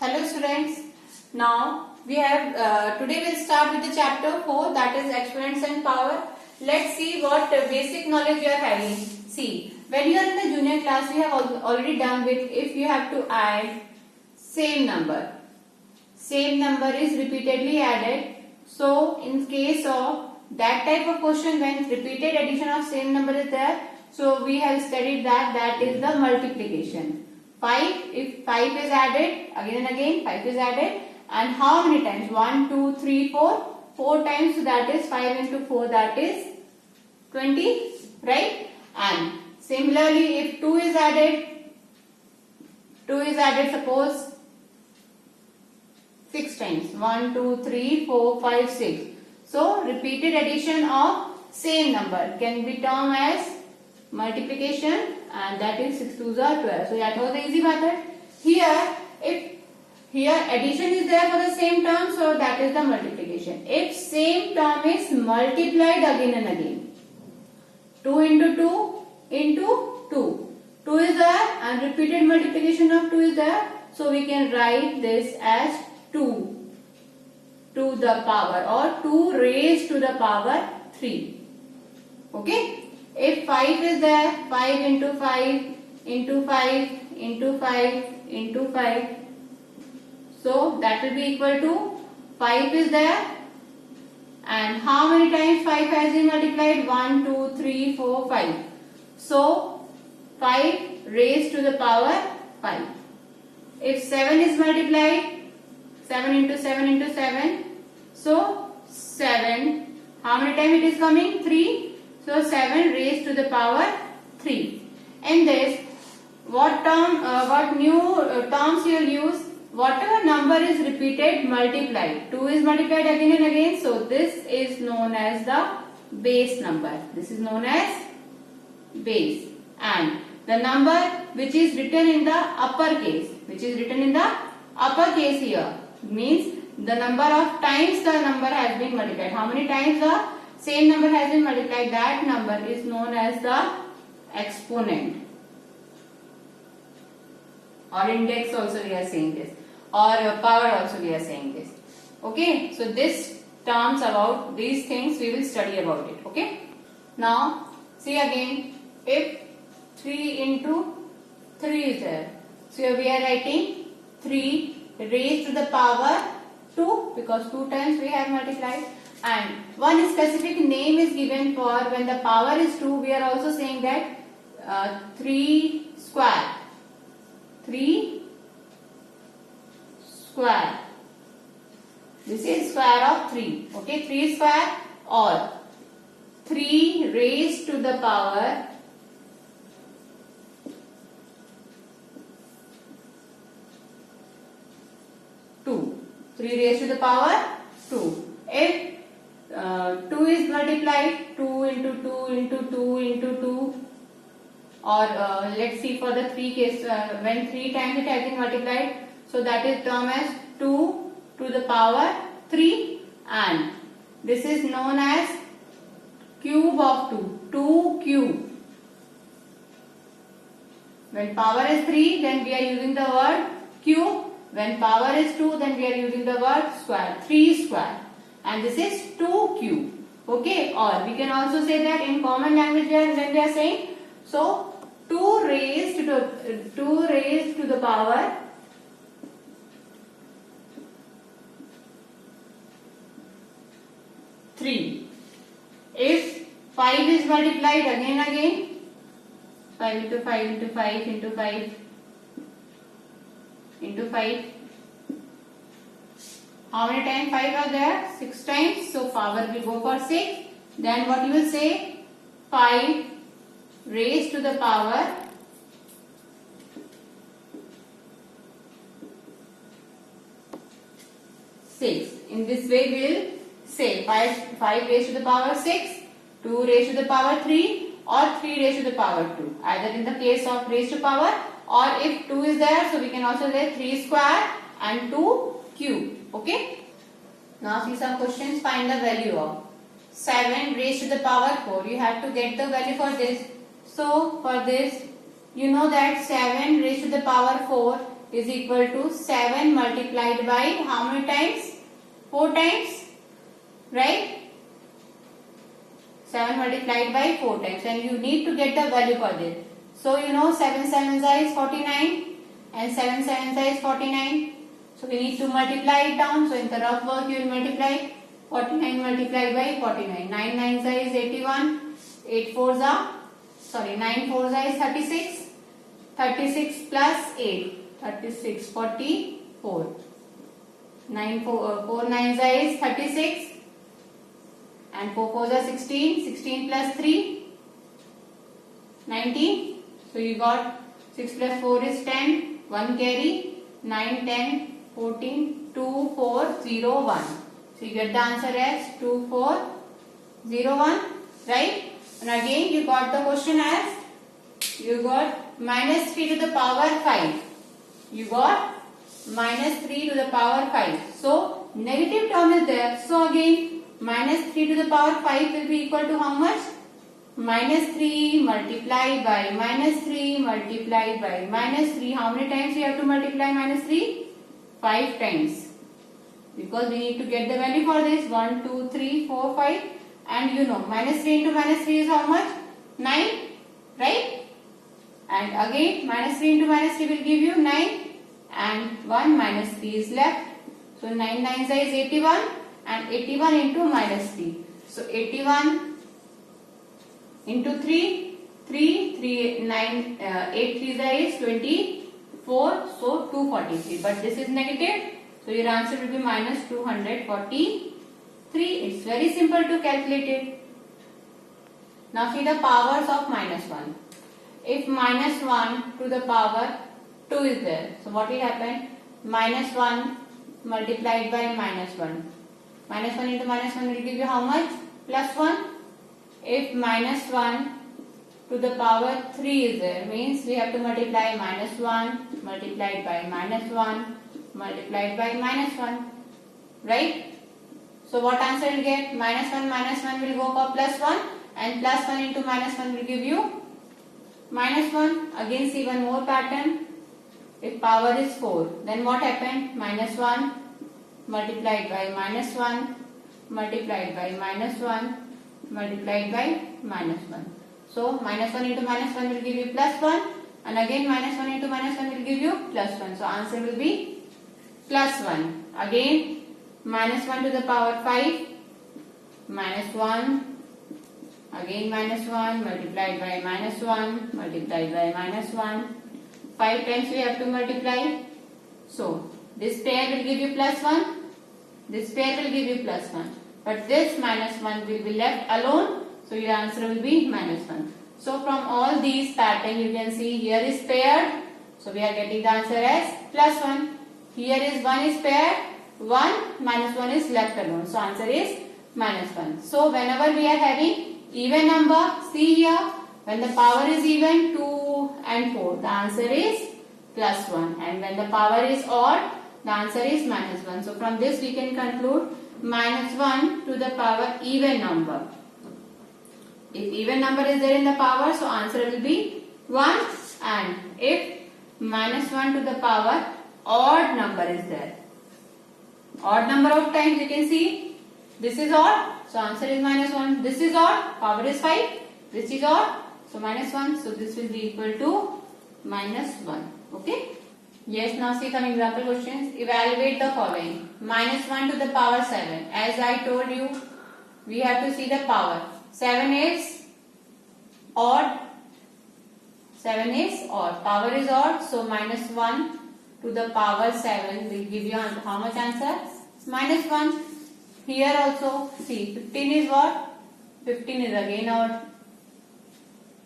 Hello students. Now we have today we'll start with the chapter 4, that is exponents and power. Let's see what basic knowledge you are having. See, when you are in the junior class, we have already done with if you have to add same number. Same number is repeatedly added. So in case of that type of question, when repeated addition of same number is there, so we have studied that is the multiplication. 5, if 5 is added, again and again 5 is added, and how many times? 1, 2, 3, 4, 4 times, so that is 5 into 4, that is 20, right? And similarly, if 2 is added, suppose 6 times, 1, 2, 3, 4, 5, 6. So repeated addition of same number can be termed as multiplication, and that is 6 2s are 12. So that was the easy method. Here, if here addition is there for the same term, so that is the multiplication. If same term is multiplied again and again, 2 into 2 into 2. 2 is there and repeated multiplication of 2 is there. So we can write this as 2 to the power or 2 raised to the power 3. Okay. If 5 is there, 5 into 5 into 5 into 5 into 5. So that will be equal to 5 is there. And how many times 5 has been multiplied? 1, 2, 3, 4, 5. So 5 raised to the power 5. If 7 is multiplied, 7 into 7 into 7. So 7, how many times it is coming? 3. So 7 raised to the power 3. In this, what new terms you will use? Whatever number is repeated, multiplied. 2 is multiplied again and again. So this is known as the base number. This is known as base. And the number which is written in the uppercase, here, means the number of times the number has been multiplied. How many times the same number has been multiplied, that number is known as the exponent, or index also we are saying this, or power also we are saying this. Okay, so this terms about these things we will study about it. Okay, now see again, if 3 into 3 is there, so here we are writing 3 raised to the power 2, because 2 times we have multiplied. And one specific name is given for when the power is 2. We are also saying that 3 square. 3 square. This is square of 3. Okay, 3 square or 3 raised to the power 2. 3 raised to the power 2. If 2 is multiplied, 2 into 2 into 2 into 2, or let's see for the 3 case, when 3 times it has been multiplied, so that is termed as 2 to the power 3, and this is known as cube of 2, 2 cube. When power is 3, then we are using the word cube. When power is 2, then we are using the word square, 3 square. And this is 2 cube. Okay, or we can also say that in common language when we are saying, so 2 raised to the power 3. If 5 is multiplied again and again, 5 into 5 into 5 into 5 into 5. How many times 5 are there? 6 times. So power will go for 6. Then what you will say? 5 raised to the power 6. In this way we will say 5 raised to the power 6, 2 raised to the power 3, or 3 raised to the power 2. Either in the case of raised to power, or if 2 is there, so we can also say 3 square and 2 cube. Okay. Now see some questions. Find the value of 7 raised to the power 4. You have to get the value for this. So for this, you know that 7 raised to the power 4 is equal to 7 multiplied by how many times? 4 times, right? 7 multiplied by 4 times, and you need to get the value for this. So you know 7 sevens is 49 and 7 sevens is 49. So we need to multiply it down. So in the rough work you will multiply 49 multiplied by 49. 9 nines is 81. 8 fours are, sorry, 9 fours is 36. 36 plus 8. 36, 44. 4 nines is 36. And 4 fours are 16. 16 plus 3, 19. So you got 6 plus 4 is 10. 1 carry. 9, 10, 14, 2, 4, 0, 1. So you get the answer as 2, 4, 0, 1. Right? And again you got the question as, you got minus 3 to the power 5. You got minus 3 to the power 5. So negative term is there. So again minus 3 to the power 5 will be equal to how much? Minus 3 multiplied by minus 3 multiplied by minus 3. How many times we have to multiply minus 3? 5 times. Because we need to get the value for this. 1, 2, 3, 4, 5. And you know minus 3 into minus 3 is how much? 9. Right? And again minus 3 into minus 3 will give you 9. And 1 minus 3 is left. So 9 nines is 81. And 81 into minus 3. So 81 into 3, 9, 8 3 is 24. So 243. But this is negative. So your answer will be minus 243. It's very simple to calculate it. Now see the powers of minus 1. If minus 1 to the power 2 is there. So what will happen? Minus 1 multiplied by minus 1. Minus 1 into minus 1 will give you how much? Plus 1. If minus 1 to the power 3 is there, means we have to multiply minus 1 multiplied by minus 1 multiplied by minus 1. Right? So what answer will get? Minus 1 will go for plus 1, and plus 1 into minus 1 will give you minus 1. Again see one more pattern. If power is 4, then what happened? Minus 1 multiplied by minus 1 multiplied by minus 1 multiplied by minus 1. So minus 1 into minus 1 will give you plus 1, and again minus 1 into minus 1 will give you plus 1. So answer will be plus 1. Again minus 1 to the power 5, minus 1, again minus 1 multiplied by minus 1 multiplied by minus 1. 5 times we have to multiply. So this pair will give you plus 1, this pair will give you plus 1. But this minus 1 will be left alone. So your answer will be minus 1. So from all these patterns you can see here is paired. So we are getting the answer as plus 1. Here is 1 is paired. 1 minus 1 is left alone. So answer is minus 1. So whenever we are having even number, see here, when the power is even 2 and 4, the answer is plus 1. And when the power is odd, the answer is minus 1. So from this we can conclude minus 1 to the power even number. If even number is there in the power, so answer will be 1. And if minus 1 to the power odd number is there, odd number of times you can see this is odd, so answer is minus 1. This is odd, power is 5. This is odd, so minus 1. So this will be equal to minus 1. Okay. Yes, now see some example questions. Evaluate the following. Minus 1 to the power 7. As I told you, we have to see the power. 7 is odd. 7 is odd. Power is odd, so minus 1 to the power 7 will give you how much answer? Minus 1. Here also, see, 15 is what? 15 is again odd.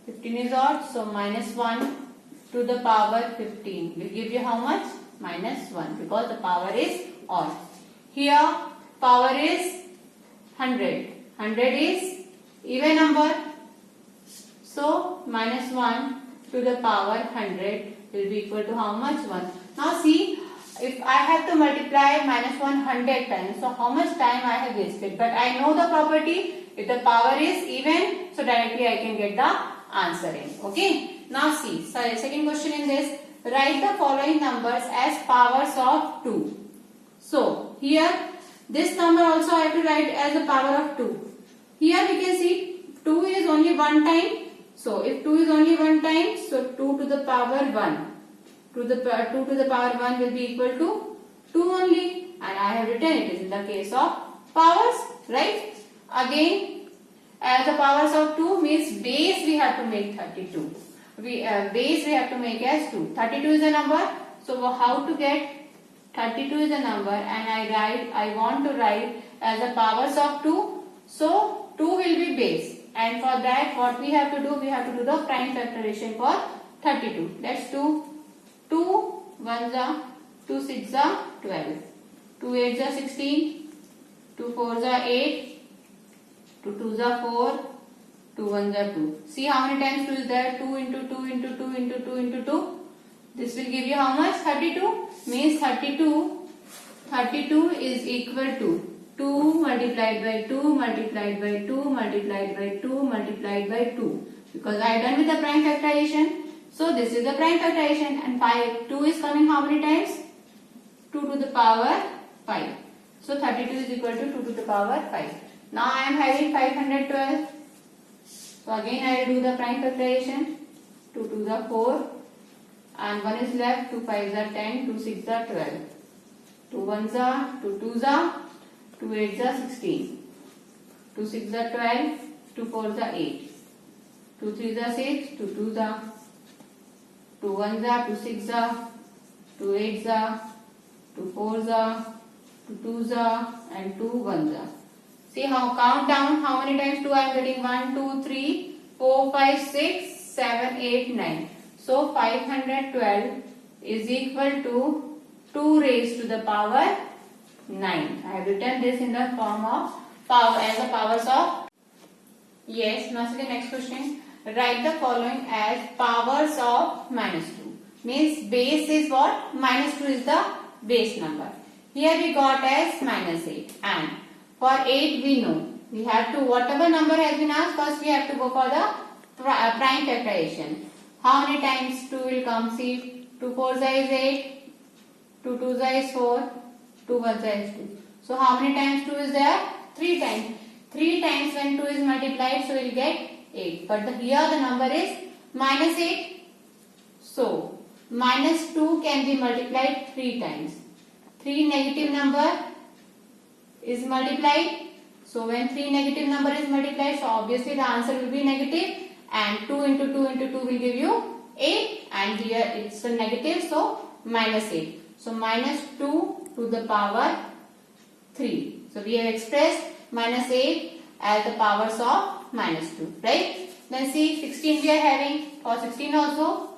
15 is odd, so minus 1 to the power 15 will give you how much? Minus 1, because the power is odd. Here, power is 100. 100 is even number. So, minus 1 to the power 100 will be equal to how much? 1. Now see, if I have to multiply minus 100 times, so how much time I have wasted? But I know the property, if the power is even, so directly I can get the answer in. Okay. Now see, second question in this, write the following numbers as powers of 2. So here this number also I have to write as a power of 2. Here we can see 2 is only one time. So if 2 is only one time, so 2 to the power 1. 2 to the power 1 will be equal to 2 only, and I have written it is in the case of powers, right? Again, as the powers of 2 means base we have to make 32. Base we have to make as 2. 32 is a number. So how to get 32 is a number, and I want to write as the powers of 2. So 2 will be base, and for that what we have to do? We have to do the prime factorization for 32. Let's do 2 1s are 2 6s are 12, 2 8s are 16, 2 4s are 8, 2 2s are 4, 2 1s are 2. See how many times 2 is there? 2 into 2 into 2 into 2 into 2. This will give you how much? 32. Means 32 is equal to 2 multiplied by 2 multiplied by 2 multiplied by 2 multiplied by 2. Because I am done with the prime factorization. So this is the prime factorization, and 2 is coming how many times? 2 to the power 5. So 32 is equal to 2 to the power 5. Now I am having 512. So again I will do the prime factorization. 2 2s are 4, and 1 is left. 2 5s are 10, 2 6s are 12, 2 1s are 2 2s are 2 8s are 16, 2 6s are 12, 2 4s are 8, 2 3s are 6, 2 2s are 2 1s are 2 6s are 2 8s are 2 4s are 2 2s are and 2 1s are. See how count down how many times 2 I am getting? 1 2 3 4 5 6 7 8 9. So 512 is equal to 2 raised to the power 9. I have written this in the form of power as the powers of. Yes, now see the next question. Write the following as powers of minus 2. Means base is what? Minus 2 is the base number. Here we got as minus 8, and for 8 we know we have to, whatever number has been asked, first we have to go for the prime factorization. How many times 2 will come? See, 2 4s is 8, 2 2s is 4, 2 1s is 2. So how many times 2 is there? 3 times. 3 times when 2 is multiplied, so we will get 8. But here the number is minus 8. So minus 2 can be multiplied 3 times. 3 negative number is multiplied. So when 3 negative number is multiplied, so obviously the answer will be negative, and 2 into 2 into 2 will give you 8, and here it's a negative, so minus 8. So minus 2 to the power 3. So we have expressed minus 8 as the powers of minus 2, right? Then see 16 we are having. For 16 also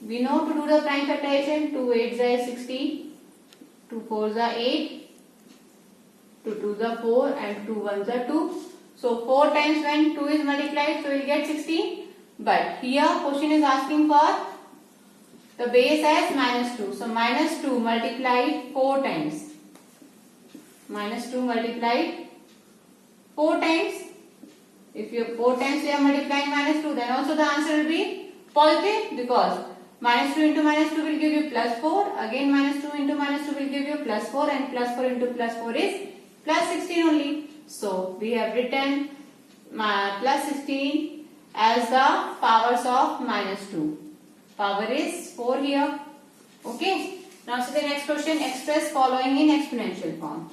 we know to do the prime factorization. 2 8s are 16, 2 4s are 8, 2 2s are 4, and 2 1s are 2. So 4 times when 2 is multiplied, so we will get 16. But here question is asking for the base as minus 2. So minus 2 multiplied 4 times. Minus 2 multiplied 4 times. If you 4 times we are multiplying minus 2, then also the answer will be positive, because minus 2 into minus 2 will give you plus 4. Again minus 2 into minus 2 will give you plus 4, and plus 4 into plus 4 is plus 16 only. So we have written plus 16 as the powers of minus 2. Power is 4 here. Okay. Now see the next question. Express following in exponential form.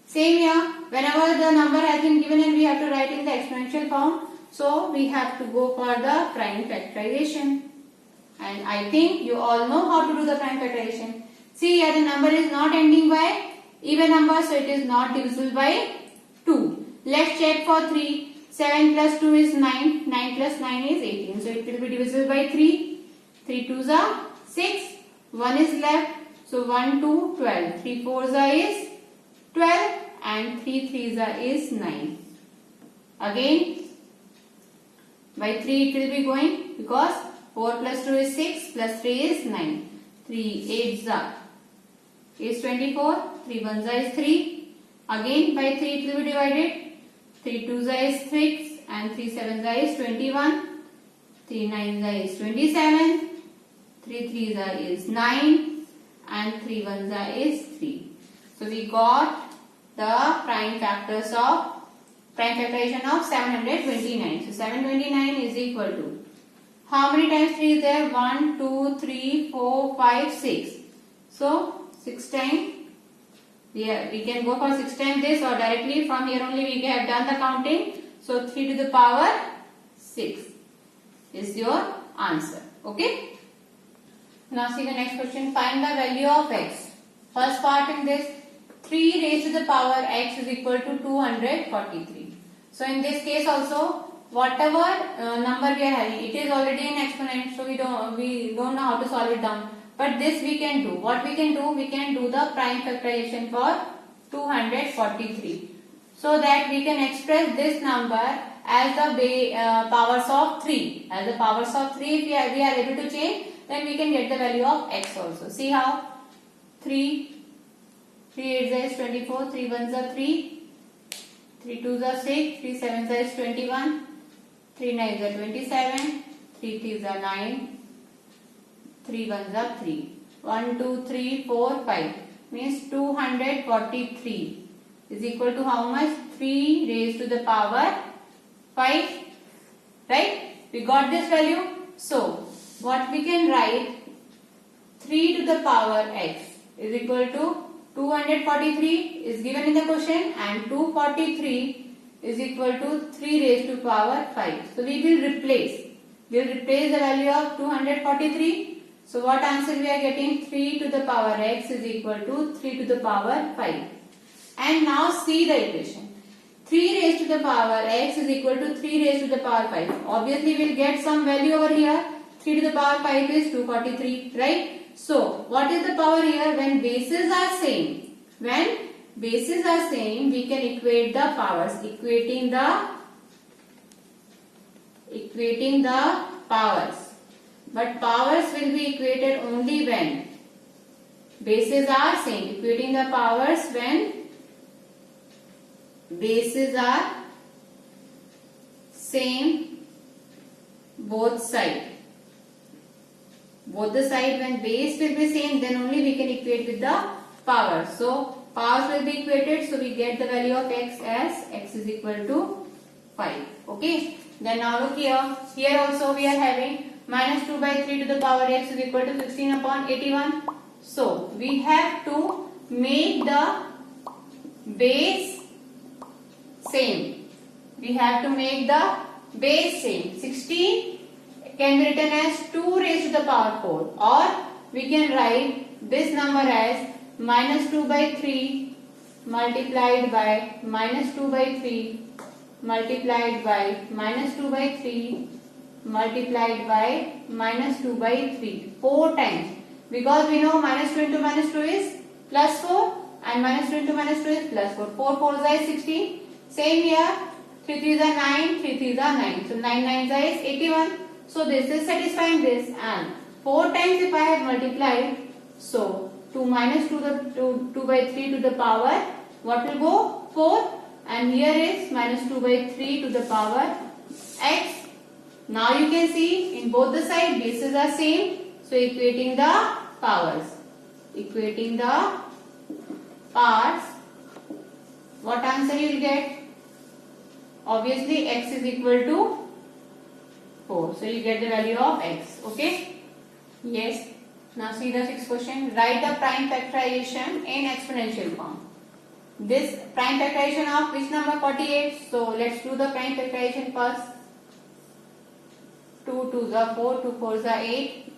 Same here. Whenever the number has been given and we have to write in the exponential form, so we have to go for the prime factorization. And I think you all know how to do the prime factorization. See here the number is not ending by even number, so it is not divisible by 2. Let's check for 3. 7 plus 2 is 9. 9 plus 9 is 18. So it will be divisible by 3. 3 2s are 6. 1 is left. So 1 2 12. 3 4s are is 12, and 3 3s are is 9. Again by 3 it will be going, because 4 plus 2 is 6 plus 3 is 9. 3 8s are is 24. 3 1s are is 3. Again by 3 it will be divided. 3 2s are is 6, and 3 7s are is 21. 3 9s are is 27. 3 threes is 9 and 3 ones is 3. So we got the prime factorization of 729. So 729 is equal to, how many times 3 is there? 1, 2, 3, 4, 5, 6. So 6 times. Yeah, we can go for 6 times this, or directly from here only we have done the counting. So 3 to the power 6 is your answer. Okay. Now see the next question. Find the value of x. First part in this, 3 raised to the power x is equal to 243. So in this case also, whatever number we are having, it is already in exponent, so we don't know how to solve it down. But this we can do. What we can do? We can do the prime factorization for 243. So that we can express this number as the powers of 3. As the powers of 3, if we are able to change, then we can get the value of x also. See how? 3 8s is 24, 3 1s are 3, 3 2s are 6, 3 7s is 21, 3 9s are 27, 3 3s are 9, 3 1s are 3. 1 2 3 4 5 means 243 is equal to how much? 3 raised to the power 5. Right? We got this value. So what we can write? 3 to the power x is equal to 243 is given in the question, and 243 is equal to 3 raised to power 5. So we will replace. We will replace the value of 243. So what answer we are getting? 3 to the power x is equal to 3 to the power 5. And now see the equation. 3 raised to the power x is equal to 3 raised to the power 5. Obviously we will get some value over here. 3 to the power 5 is 243, right? So what is the power here? When bases are same, we can equate the powers. Equating the powers. But powers will be equated only when bases are same. Equating the powers when bases are same both sides. Both the side, when base will be same, then only we can equate with the powers. So powers will be equated, so we get the value of x as x is equal to 5. Okay. Then now look here. Here also we are having minus 2 by 3 to the power x is equal to 16 upon 81. So we have to make the base same. We have to make the base same. 16 can be written as 2 raised to the power 4, or we can write this number as minus 2 by 3 multiplied by minus 2 by 3 multiplied by minus 2 by 3 multiplied by minus 2 by 3 4 times, because we know minus 2 into minus 2 is plus 4 and minus 2 into minus 2 is plus 4. 4 4s is 16. Same here. 3 3s are 9, 3 3s are 9. So 9 9s is 81. So this is satisfying this, and 4 times if I have multiplied, so 2 minus 2 by 3 to the power, what will go? 4, and here is minus 2 by 3 to the power x. Now you can see in both the sides bases are same, so equating the powers. Equating the parts, what answer you will get? Obviously x is equal to 4. So you get the value of x. Okay? Yes. Now see the sixth question. Write the prime factorization in exponential form. This prime factorization of which number? 48. So let's do the prime factorization first. 2 2s are 4, 2 4s are 8,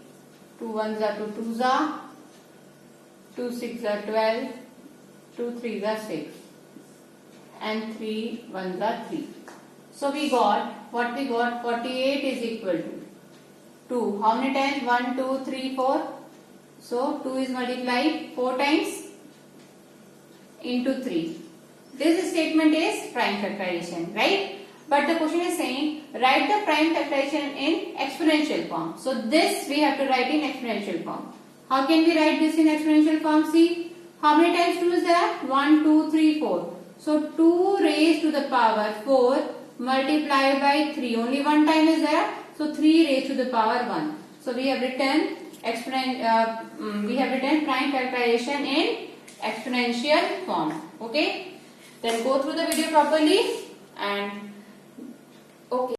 2 1s are 2 2s are, 2 6s are 12, 2 3s are 6, and 3 1s are 3. So we got, what we got? 48 is equal to 2. How many times? 1, 2, 3, 4. So 2 is multiplied 4 times into 3. This statement is prime factorization, right? But the question is saying write the prime factorization in exponential form. So this we have to write in exponential form. How can we write this in exponential form? See, how many times 2 is there? 1, 2, 3, 4. So 2 raised to the power 4 multiplied by 3. Only one time is there. So 3 raised to the power 1. So we have written we have written prime factorization in exponential form. Okay, then go through the video properly and okay.